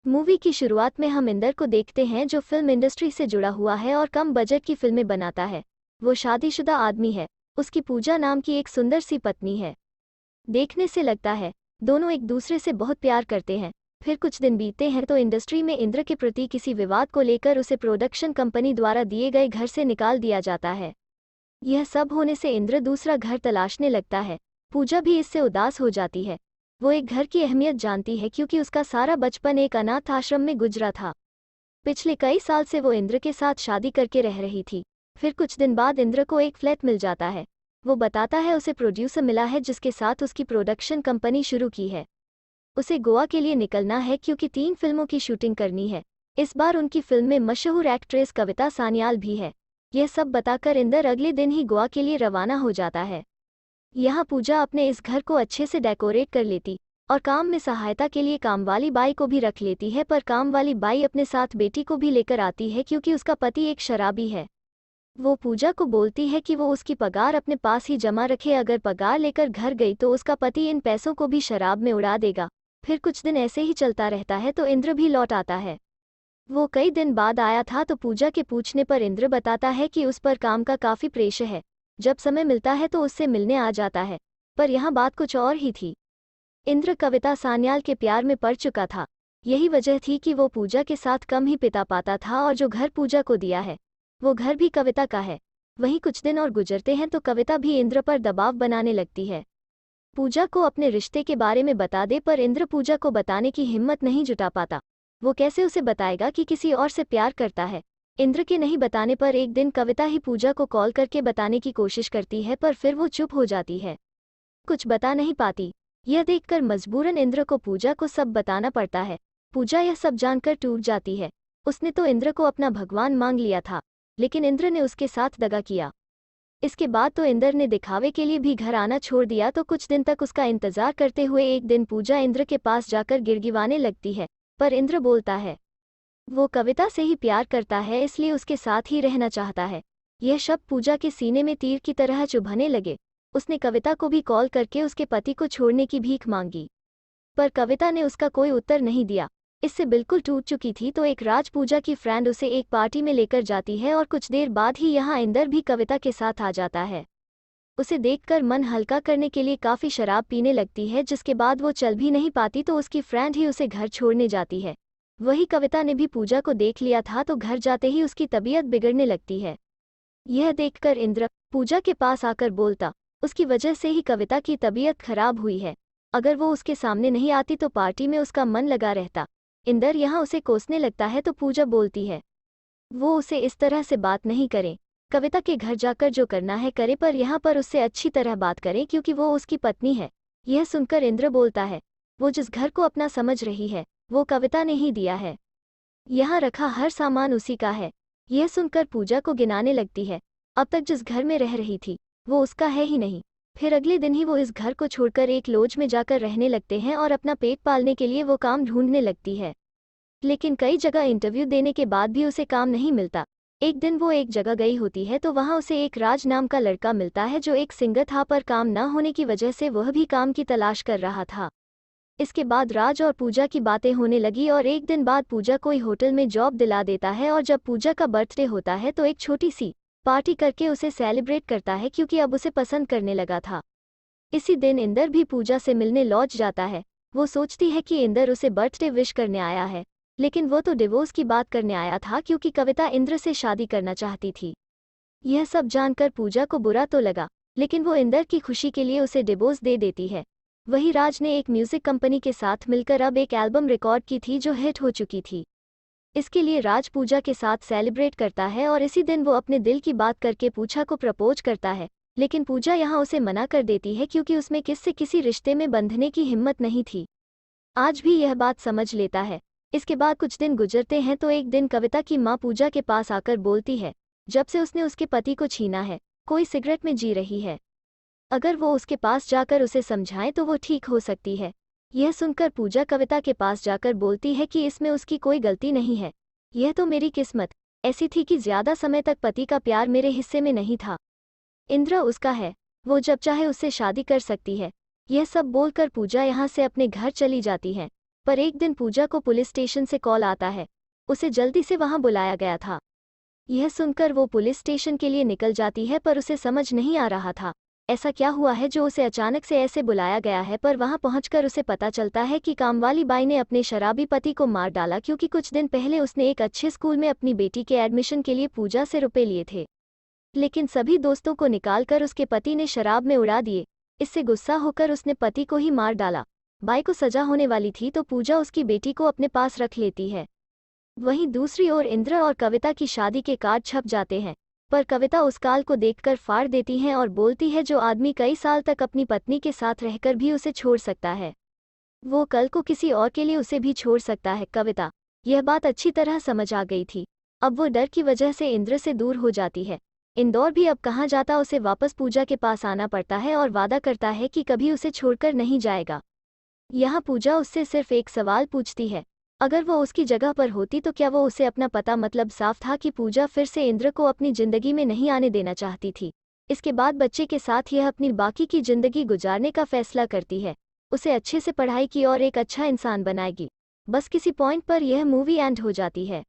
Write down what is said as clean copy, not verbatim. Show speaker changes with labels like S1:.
S1: Movie की शुरुआत में हम इंदर को देखते हैं जो फिल्म इंडस्ट्री से जुड़ा हुआ है और कम बजट की फिल्में बनाता है। वो शादीशुदा आदमी है। उसकी पूजा नाम की एक सुंदर सी पत्नी है। देखने से लगता है दोनों एक दूसरे से बहुत प्यार करते हैं। फिर कुछ दिन बीतते हैं तो इंडस्ट्री में इंद्र के प्रति किसी विवाद को लेकर उसे प्रोडक्शन कंपनी द्वारा दिए गए घर से निकाल दिया जाता है। यह सब होने से इंद्र दूसरा घर तलाशने लगता है। पूजा भी इससे उदास हो जाती है। वो एक घर की अहमियत जानती है क्योंकि उसका सारा बचपन एक अनाथ आश्रम में गुजरा था। पिछले कई साल से वो इंद्र के साथ शादी करके रह रही थी। फिर कुछ दिन बाद इंद्र को एक फ्लैट मिल जाता है। वो बताता है उसे प्रोड्यूसर मिला है जिसके साथ उसकी प्रोडक्शन कंपनी शुरू की है। उसे गोवा के लिए निकलना है क्योंकि 3 फिल्मों की शूटिंग करनी है। इस बार उनकी फिल्म में मशहूर एक्ट्रेस कविता सान्याल भी है। यह सब बताकर इंदर अगले दिन ही गोवा के लिए रवाना हो जाता है। यहाँ पूजा अपने इस घर को अच्छे से डेकोरेट कर लेती और काम में सहायता के लिए कामवाली बाई को भी रख लेती है, पर कामवाली बाई अपने साथ बेटी को भी लेकर आती है क्योंकि उसका पति एक शराबी है। वो पूजा को बोलती है कि वो उसकी पगार अपने पास ही जमा रखे, अगर पगार लेकर घर गई तो उसका पति इन पैसों को भी शराब में उड़ा देगा। फिर कुछ दिन ऐसे ही चलता रहता है तो इंद्र भी लौट आता है। वो कई दिन बाद आया था तो पूजा के पूछने पर इंद्र बताता है कि उस पर काम का काफ़ी प्रेशर है। जब समय मिलता है तो उससे मिलने आ जाता है, पर यहाँ बात कुछ और ही थी। इंद्र कविता सान्याल के प्यार में पड़ चुका था। यही वजह थी कि वो पूजा के साथ कम ही बिता पाता था और जो घर पूजा को दिया है वो घर भी कविता का है। वहीं कुछ दिन और गुजरते हैं तो कविता भी इंद्र पर दबाव बनाने लगती है। पूजा को अपने रिश्ते के बारे में बता दे, पर इंद्र पूजा को बताने की हिम्मत नहीं जुटा पाता। वो कैसे उसे बताएगा कि किसी और से प्यार करता है। इंद्र के नहीं बताने पर एक दिन कविता ही पूजा को कॉल करके बताने की कोशिश करती है, पर फिर वो चुप हो जाती है, कुछ बता नहीं पाती। यह देखकर मजबूरन इंद्र को पूजा को सब बताना पड़ता है। पूजा यह सब जानकर टूट जाती है। उसने तो इंद्र को अपना भगवान मांग लिया था, लेकिन इंद्र ने उसके साथ दगा किया। इसके बाद तो इंद्र ने दिखावे के लिए भी घर आना छोड़ दिया। तो कुछ दिन तक उसका इंतजार करते हुए एक दिन पूजा इंद्र के पास जाकर गिड़गिड़ाने लगती है, पर इंद्र बोलता है वो कविता से ही प्यार करता है, इसलिए उसके साथ ही रहना चाहता है। यह शब्द पूजा के सीने में तीर की तरह चुभने लगे। उसने कविता को भी कॉल करके उसके पति को छोड़ने की भीख मांगी, पर कविता ने उसका कोई उत्तर नहीं दिया। इससे बिल्कुल टूट चुकी थी तो एक राज पूजा की फ्रेंड उसे एक पार्टी में लेकर जाती है और कुछ देर बाद ही यहाँ इंदर भी कविता के साथ आ जाता है। उसे देखकर मन हल्का करने के लिए काफ़ी शराब पीने लगती है, जिसके बाद वो चल भी नहीं पाती तो उसकी फ्रेंड ही उसे घर छोड़ने जाती है। वही कविता ने भी पूजा को देख लिया था तो घर जाते ही उसकी तबीयत बिगड़ने लगती है। यह देखकर इंद्र पूजा के पास आकर बोलता उसकी वजह से ही कविता की तबीयत खराब हुई है। अगर वो उसके सामने नहीं आती तो पार्टी में उसका मन लगा रहता। इंदर यहाँ उसे कोसने लगता है तो पूजा बोलती है वो उसे इस तरह से बात नहीं करे, कविता के घर जाकर जो करना है करे, पर यहाँ पर उससे अच्छी तरह बात करें क्योंकि वो उसकी पत्नी है। यह सुनकर इंद्र बोलता है वो जिस घर को अपना समझ रही है वो कविता ने ही दिया है। यहाँ रखा हर सामान उसी का है। यह सुनकर पूजा को गिनाने लगती है अब तक जिस घर में रह रही थी वो उसका है ही नहीं। फिर अगले दिन ही वो इस घर को छोड़कर एक लॉज में जाकर रहने लगते हैं और अपना पेट पालने के लिए वो काम ढूंढने लगती है। लेकिन कई जगह इंटरव्यू देने के बाद भी उसे काम नहीं मिलता। एक दिन वो एक जगह गई होती है तो वहाँ उसे एक राज नाम का लड़का मिलता है जो एक सिंगर था, पर काम न होने की वजह से वह भी काम की तलाश कर रहा था। इसके बाद राज और पूजा की बातें होने लगी और एक दिन बाद पूजा कोई होटल में जॉब दिला देता है और जब पूजा का बर्थडे होता है तो एक छोटी सी पार्टी करके उसे सेलिब्रेट करता है क्योंकि अब उसे पसंद करने लगा था। इसी दिन इंदर भी पूजा से मिलने लौट जाता है। वो सोचती है कि इंदर उसे बर्थडे विश करने आया है, लेकिन वो तो डिवोर्स की बात करने आया था क्योंकि कविता इंद्र से शादी करना चाहती थी। यह सब जानकर पूजा को बुरा तो लगा, लेकिन वो इंदर की खुशी के लिए उसे डिवोर्स दे देती है। वही राज ने एक म्यूजिक कंपनी के साथ मिलकर अब एक एल्बम रिकॉर्ड की थी जो हिट हो चुकी थी। इसके लिए राज पूजा के साथ सेलिब्रेट करता है और इसी दिन वो अपने दिल की बात करके पूजा को प्रपोज करता है, लेकिन पूजा यहाँ उसे मना कर देती है क्योंकि उसमें किसी रिश्ते में बंधने की हिम्मत नहीं थी। आज भी यह बात समझ लेता है। इसके बाद कुछ दिन गुजरते हैं तो एक दिन कविता की माँ पूजा के पास आकर बोलती है जब से उसने उसके पति को छीना है कोई सिगरेट में जी रही है, अगर वो उसके पास जाकर उसे समझाएं तो वो ठीक हो सकती है। यह सुनकर पूजा कविता के पास जाकर बोलती है कि इसमें उसकी कोई गलती नहीं है, यह तो मेरी किस्मत ऐसी थी कि ज्यादा समय तक पति का प्यार मेरे हिस्से में नहीं था। इंद्र उसका है, वो जब चाहे उससे शादी कर सकती है। यह सब बोलकर पूजा यहाँ से अपने घर चली जाती है। पर एक दिन पूजा को पुलिस स्टेशन से कॉल आता है। उसे जल्दी से वहां बुलाया गया था। यह सुनकर वो पुलिस स्टेशन के लिए निकल जाती है, पर उसे समझ नहीं आ रहा था ऐसा क्या हुआ है जो उसे अचानक से ऐसे बुलाया गया है। पर वहां पहुंचकर उसे पता चलता है कि कामवाली बाई ने अपने शराबी पति को मार डाला, क्योंकि कुछ दिन पहले उसने एक अच्छे स्कूल में अपनी बेटी के एडमिशन के लिए पूजा से रुपए लिए थे, लेकिन सभी दोस्तों को निकालकर उसके पति ने शराब में उड़ा दिए। इससे गुस्सा होकर उसने पति को ही मार डाला। बाई को सजा होने वाली थी तो पूजा उसकी बेटी को अपने पास रख लेती है। वहीं दूसरी ओर इंद्र और कविता की शादी के कार्ड छप जाते हैं, पर कविता उस काल को देखकर फाड़ देती है और बोलती है जो आदमी कई साल तक अपनी पत्नी के साथ रहकर भी उसे छोड़ सकता है, वो कल को किसी और के लिए उसे भी छोड़ सकता है। कविता यह बात अच्छी तरह समझ आ गई थी। अब वो डर की वजह से इंद्र से दूर हो जाती है। इंदौर भी अब कहाँ जाता, उसे वापस पूजा के पास आना पड़ता है और वादा करता है कि कभी उसे छोड़कर नहीं जाएगा। यहाँ पूजा उससे सिर्फ एक सवाल पूछती है, अगर वो उसकी जगह पर होती तो क्या वो उसे अपना पता। मतलब साफ था कि पूजा फिर से इंद्र को अपनी जिंदगी में नहीं आने देना चाहती थी। इसके बाद बच्चे के साथ यह अपनी बाकी की जिंदगी गुजारने का फैसला करती है। उसे अच्छे से पढ़ाई की और एक अच्छा इंसान बनाएगी। बस किसी पॉइंट पर यह मूवी एंड हो जाती है।